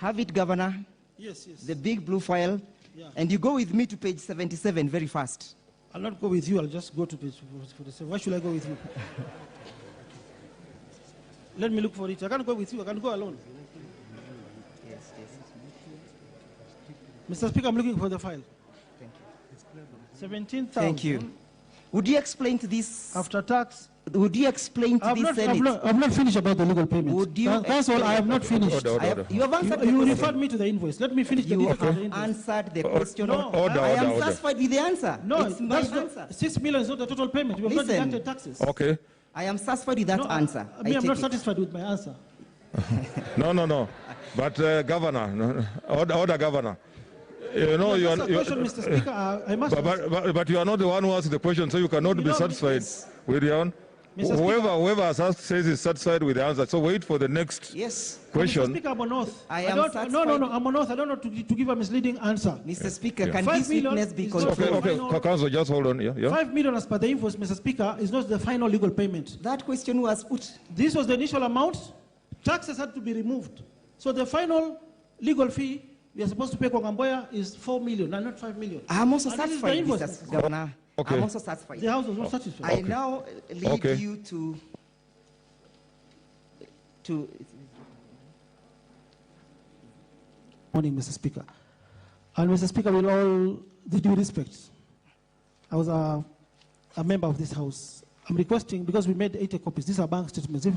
Have it, Governor. Yes, yes. The big blue file. Yeah. And you go with me to page 77 very fast. I'll not go with you. I'll just go to page 47. Why should I go with you? Let me look for it. I can't go with you. I can go alone. Yes, yes. Mr. Speaker, I'm looking for the file. Thank you. 17,000. Thank you. Would you explain to this? After tax. Would you explain to this Senate? I've not finished about the legal payments. Would you That's all. I have not finished. You have answered You referred me to the invoice. Let me finish the You details of the have invoice. answered the question. No, I am satisfied with the answer. No, it's my that's answer. 6 million is not the total payment. We have not Listen. deducted taxes. Okay. I am satisfied with that No, answer. I'm not satisfied with my answer. No. But Governor, order, Governor. You know, you are. Question, Mr. Speaker, I must. But you are not the one who asked the question, so you cannot be satisfied with your own. Whoever says is satisfied with the answer. So wait for the next question. Mr. Speaker, I'm on oath. No, I'm on oath. I don't know to give a misleading answer. Mr. Speaker, can this witness be controlled? Okay, Council, just hold on. Yeah. 5 million as per the invoice, Mr. Speaker, is not the final legal payment. That question was put. This was the initial amount. Taxes had to be removed. So the final legal fee we are supposed to pay Kwangamboya is 4 million, and not 5 million. I'm also satisfied, Mr. Governor. Okay. I'm also satisfied. The House was not satisfied. I now lead you to Morning, Mr. Speaker. And Mr. Speaker, with all the due respect, I was a member of this House. I'm requesting, because we made 80 copies, these are bank statements. If,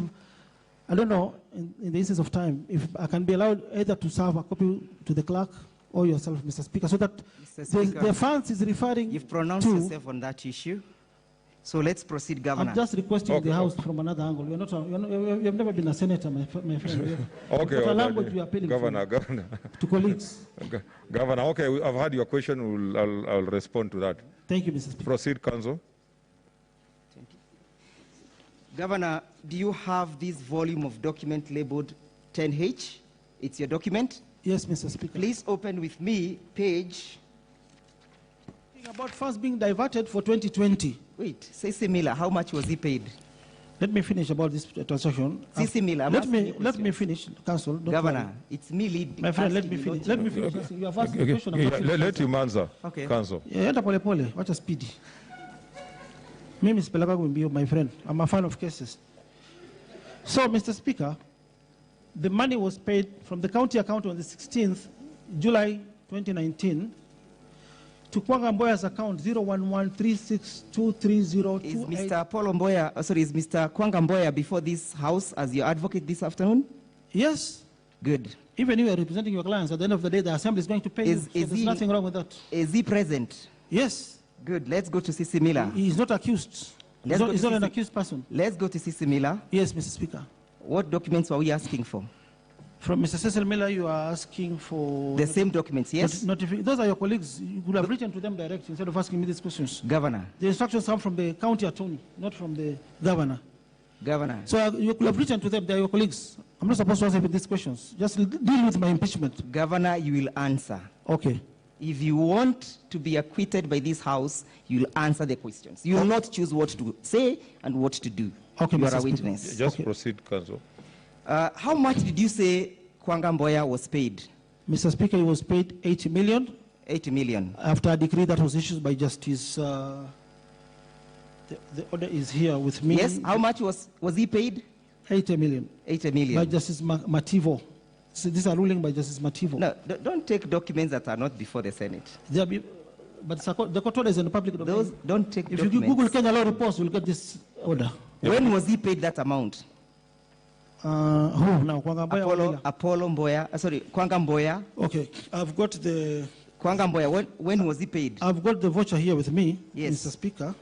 I don't know, in the instance of time, if I can be allowed either to serve a copy to the clerk or yourself, Mr. Speaker, so that the funds is referring You've pronounced yourself on that issue. So let's proceed, Governor. I'm just requesting the House from another angle. You have never been a senator, my friend. Okay. Language we are appealing Governor. to colleagues. Governor, okay, I've had your question. I'll respond to that. Thank you, Mr. Speaker. Proceed, Council. Thank you. Governor, do you have this volume of document labeled 10H? It's your document? Yes, Mr. Speaker. Please open with me page. About funds being diverted for 2020. Wait, Ceci Miller, how much was he paid? Let me finish about this transaction. Ceci Miller, let me finish, Council. Governor, it's me lead. My friend, let me finish. Let me finish. You have asked the question. Let him answer. Okay. Council. Enda pole pole. What a speedy. Mimi sipeleka kumbio, my friend. I'm a fan of cases. So, Mr. Speaker, the money was paid from the county account on the 16th July 2019 to Kwangamboya's account 011362302. Is Mr. Paul Mboya, is Mr. Kwangamboya before this House as your advocate this afternoon? Yes. Good. Even you are representing your clients. At the end of the day, the Assembly is going to pay you. So there's nothing wrong with that. Is he present? Yes. Good. Let's go to Ceci Miller. He is not accused. He's not an accused person. Let's go to Ceci Miller. Yes, Mr. Speaker. What documents were we asking for? From Mr. Cecil Miller, you are asking for... The same documents, yes? Those are your colleagues. You could have written to them directly instead of asking me these questions. Governor. The instructions come from the county attorney, not from the governor. Governor. So you could have written to them. They are your colleagues. I'm not supposed to answer these questions. Just deal with my impeachment. Governor, you will answer. Okay. If you want to be acquitted by this House, you'll answer the questions. You will not choose what to say and what to do. Okay, you are a witness. Just proceed, Council. How much did you say Kwangamboya was paid? Mr. Speaker, he was paid 80 million. 80 million. After a decree that was issued by Justice, the order is here with me. Yes, how much was he paid? 80 million. 80 million. By Justice Mativo. So these are ruling by Justice Mativo. No, don't take documents that are not before the Senate. But the court order is in the public domain. Those don't take if documents. you Google Kenya Law Reports, you'll get this order. When was he paid that amount? Who now? Kwangamboya? Apollo Mboya. Kwangamboya. Okay, I've got the... Kwangamboya, when was he paid? I've got the voucher here with me, yes. Mr. Speaker.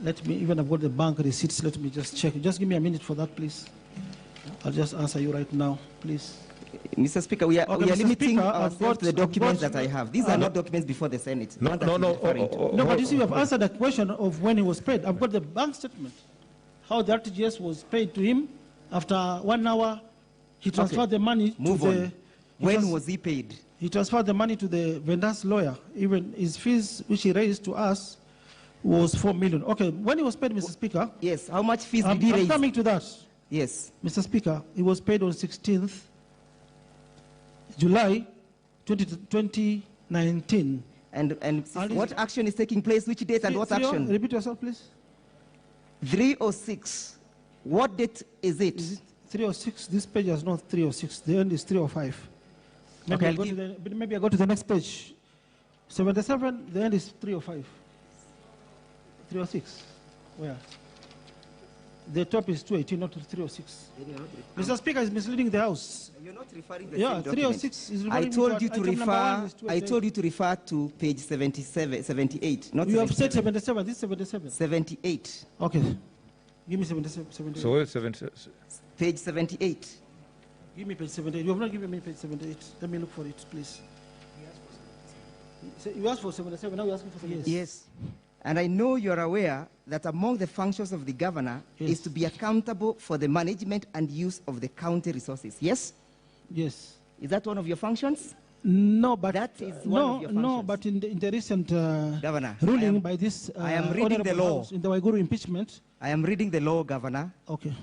I've got the bank receipts. Let me just check. Just give me a minute for that, please. I'll just answer you right now, please. Mr. Speaker, we are limiting ourselves to the documents that I have. These are not documents before the Senate. No, but you see, you have answered the question of when he was paid. I've got the bank statement. How the RTGS was paid to him. After 1 hour, he transferred the money to the... When was he paid? He transferred the money to the vendor's lawyer. Even his fees, which he raised to us, was 4 million. Okay, when he was paid, Mr. Speaker... Yes, how much fees did he raise? I'm coming to that. Yes. Mr. Speaker, he was paid on 16th July 2019. And what action is taking place? Which date and what action? Repeat yourself, please. 306. What date is it? Is it 306? This page is not 306. The end is 305. Maybe, Okay, maybe I go to the next page. 77, the end is 305. 306. Where? The top is 218, not 306. Mr. Speaker is misleading the House. You're not referring to the same document. 306 is referring I told you to item number one refer. is I 288. told you to refer to page 78, not You have said 77. 77. This is 77. 78. Okay. Give me 78. So where's 7? Page 78. Give me page 78. You have not given me page 78. Let me look for it, please. You asked for 77. Now you're asking for 78. Yes. And I know you're aware that among the functions of the governor is to be accountable for the management and use of the county resources. Yes? Yes. Is that one of your functions? No, but That is one of your no, functions. but in the recent Governor, ruling by this I am reading the honorable law. House in the Waiguru impeachment. I am reading the law, Governor. Okay.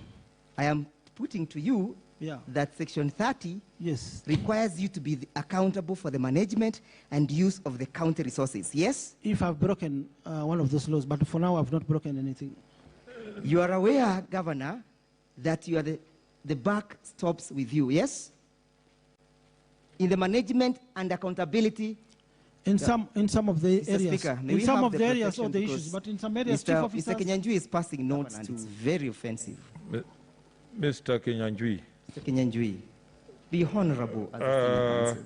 I am putting to you Yeah. that Section 30 Yes. requires you to be accountable for the management and use of the county resources. Yes? If I've broken one of those laws, but for now I've not broken anything. You are aware, Governor, that you are the buck stops with you. Yes? In the management and accountability. In some of the Mr. areas, Speaker, may in we some have of the areas, all the protection issues, but in some areas, chief Mr. officers. Kinyanjui is passing notes Governor, to. it's Very offensive. Mr. Kinyanjui. Mr. Kinyanjui, be honorable as a senior counsel.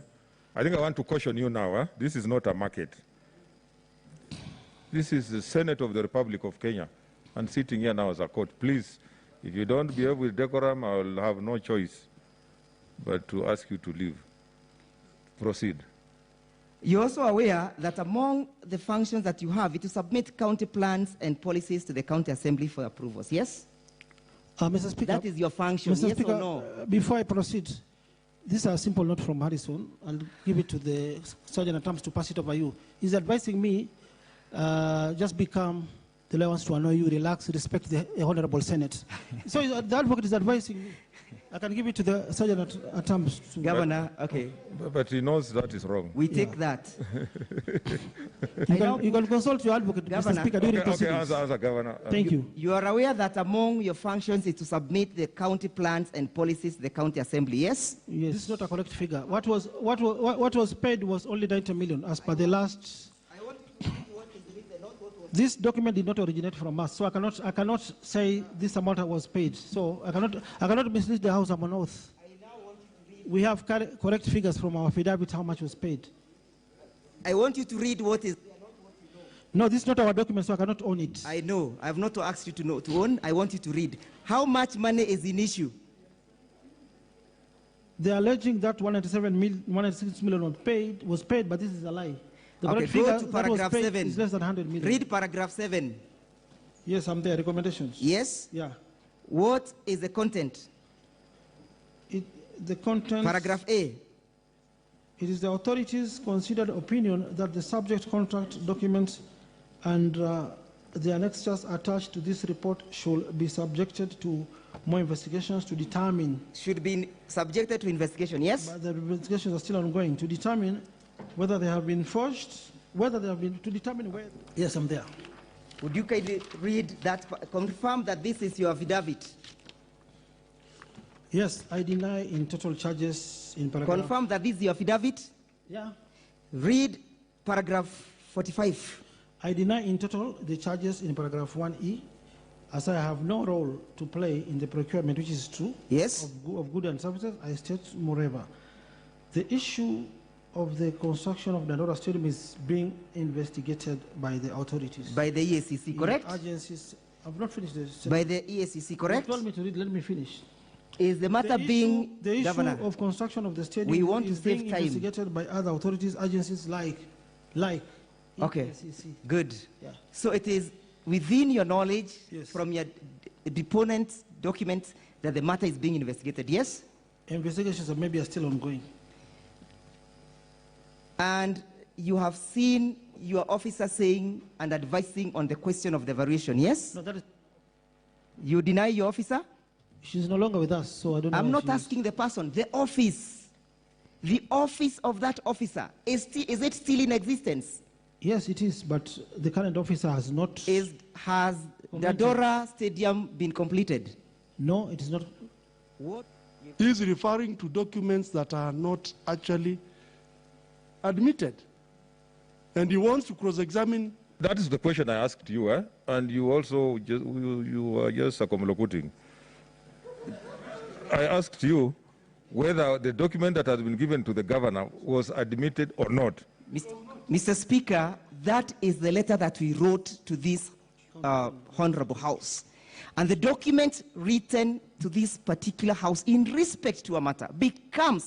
I think I want to caution you now. Huh? This is not a market. This is the Senate of the Republic of Kenya. And sitting here now as a court. Please, if you don't behave with decorum, I will have no choice but to ask you to leave. Proceed. You're also aware that among the functions that you have is to submit county plans and policies to the county assembly for approvals. Yes? Mr. Speaker, That is your function. Mr. Yes Speaker, or no? before I proceed, this is a simple note from Harrison. I'll give it to the Sergeant at Arms to pass it over you. He's advising me, just become the lawyer wants to annoy you, relax, respect the Honorable Senate. So the advocate is advising me. I can give it to the Sergeant at Arms. Governor, okay. But he knows that is wrong. We take that. You can consult your advocate, Governor. Mr. Speaker, during Okay, proceedings. answer, Governor. Thank you. You are aware that among your functions is to submit the county plans and policies to the county assembly. Yes? Yes. This is not a correct figure. What was paid was only 90 million as per the last. This document did not originate from us, so I cannot say this amount was paid. So I cannot mislead the House. I'm on oath. We have correct figures from our affidavit how much was paid. I want you to read what is. No, this is not our document, so I cannot own it. I know. I have not asked you to own. I want you to read. How much money is in issue? They are alleging that 196 million was paid, but this is a lie. The Okay, correct go figure to that was paragraph paid 7. is less than 100 million. Read paragraph 7. Yes, I'm there. Recommendations. Yes? Yeah. What is the content? The content. Paragraph A. It is the authorities' considered opinion that the subject contract documents and the annexures attached to this report should be subjected to more investigations to determine. Should be subjected to investigation, yes? But the investigations are still ongoing to determine whether they have been forged, to determine where. Yes, I'm there. Would you kindly read that, confirm that this is your affidavit? Yes, I deny in total charges in paragraph. Confirm that this is your affidavit? Yeah. Read paragraph 45. I deny in total the charges in paragraph 1E, as I have no role to play in the procurement, which is true. Yes. Of goods and services. I state, moreover, the issue of the construction of the Nairobi Stadium is being investigated by the authorities. By the EACC, correct? Agencies. I've not finished this. By the EACC, correct? You told me to read. Let me finish. Is the matter being, the issue Governor, of construction of the stadium we want to is save being time. investigated by other authorities, agencies like Okay, EACC. good. Yeah. So it is within your knowledge Yes. from your deponent's documents that the matter is being investigated, yes? Investigations maybe are still ongoing. And you have seen your officer saying and advising on the question of the valuation, yes? No, that is, You deny your officer? she's no longer with us, so I don't know. I'm where not she is. asking the person, the office. The office of that officer, is it still in existence? Yes, it is, but the current officer has not. Has the Dora Stadium been completed? No, it is not. What? He is referring to documents that are not actually admitted. And he wants to cross-examine. That is the question I asked you, eh? And you also you are just circumlocuting. I asked you whether the document that has been given to the governor was admitted or not. Mr. Speaker, that is the letter that we wrote to this Honorable House. And the document written to this particular House in respect to a matter becomes